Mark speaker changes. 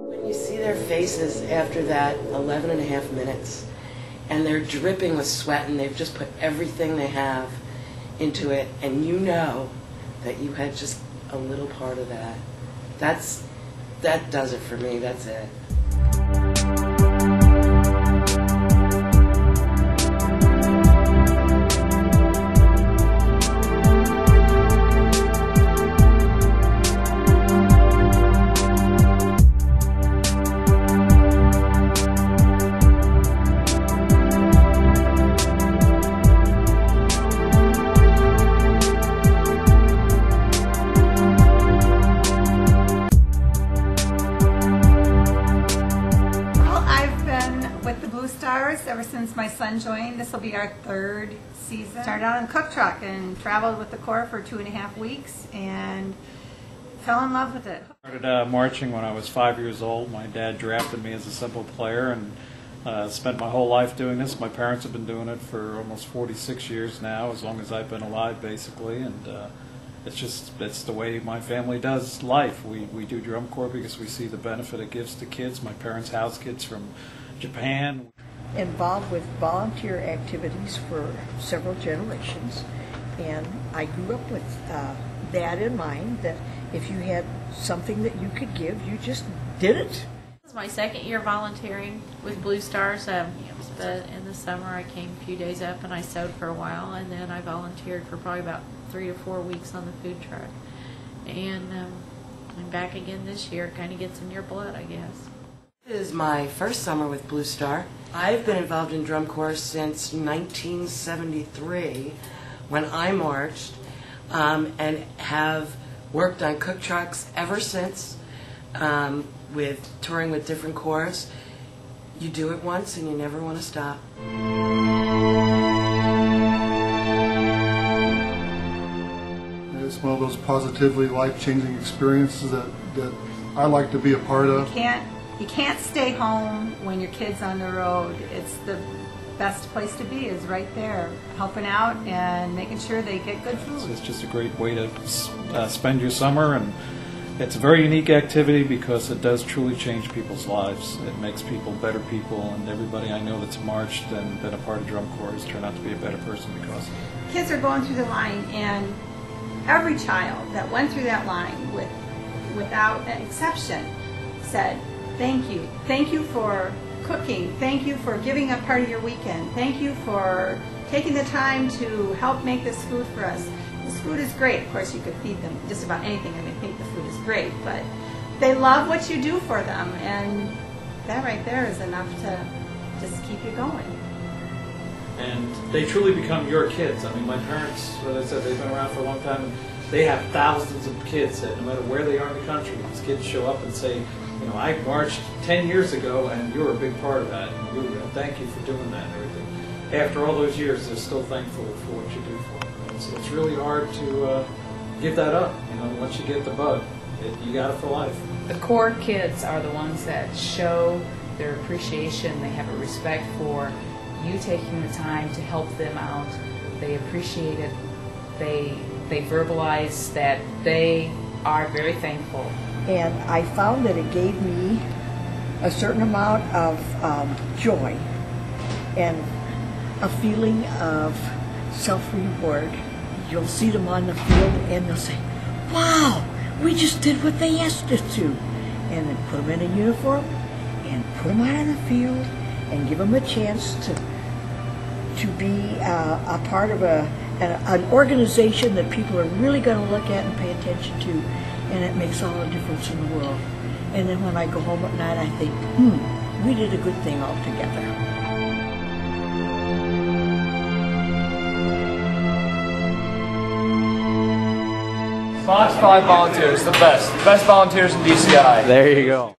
Speaker 1: When you see their faces after that 11 and a half minutes, and they're dripping with sweat, and they've just put everything they have into it, and you know that you had just a little part of that. That does it for me. That's it.
Speaker 2: Ever since my son joined. This will be our third season. Started out in cook truck and traveled with the Corps for 2.5 weeks and fell in love with it.
Speaker 3: I started marching when I was 5 years old. My dad drafted me as a simple player and spent my whole life doing this. My parents have been doing it for almost 46 years now, as long as I've been alive basically, and it's the way my family does life. We do drum corps because we see the benefit it gives to kids. My parents house kids from Japan.
Speaker 4: Involved with volunteer activities for several generations, and I grew up with that in mind, that if you had something that you could give, you just did it.
Speaker 5: This is my second year volunteering with Blue Stars. In the summer I came a few days up and I sewed for a while, and then I volunteered for probably about 3 to 4 weeks on the food truck. And I'm back again this year. It kind of gets in your blood, I guess.
Speaker 1: This is my first summer with Blue Star. I've been involved in drum corps since 1973 when I marched, and have worked on cook trucks ever since, with touring with different corps. You do it once and you never want to stop.
Speaker 6: It's one of those positively life-changing experiences that I like to be a part of.
Speaker 2: You can't stay home when your kid's on the road. It's the best place to be, is right there, helping out and making sure they get good food.
Speaker 3: It's just a great way to spend your summer, and it's a very unique activity because it does truly change people's lives. It makes people better people, and everybody I know that's marched and been a part of drum corps has turned out to be a better person because of it.
Speaker 2: Kids are going through the line, and every child that went through that line without an exception said, "Thank you. Thank you for cooking. Thank you for giving up part of your weekend. Thank you for taking the time to help make this food for us." This food is great. Of course, you could feed them just about anything and they think the food is great, but they love what you do for them, and that right there is enough to just keep you going.
Speaker 3: And they truly become your kids. I mean, my parents, as I said, they've been around for a long time, and they have thousands of kids that no matter where they are in the country, these kids show up and say, you know, I marched 10 years ago and you're a big part of that, and thank you for doing that and everything. After all those years, they're still thankful for what you do for them. So it's really hard to give that up. You know, once you get the bug, you got it for life.
Speaker 7: The core kids are the ones that show their appreciation. They have a respect for you taking the time to help them out. They appreciate it. They verbalize that they are very thankful.
Speaker 4: And I found that it gave me a certain amount of joy and a feeling of self-reward. You'll see them on the field and they'll say, "Wow, we just did what they asked us to." And then put them in a uniform and put them out on the field and give them a chance to be a part of an organization that people are really going to look at and pay attention to, and it makes all the difference in the world. And then when I go home at night, I think, we did a good thing all together.
Speaker 8: Fox 5 volunteers, the best volunteers in DCI.
Speaker 9: There you go.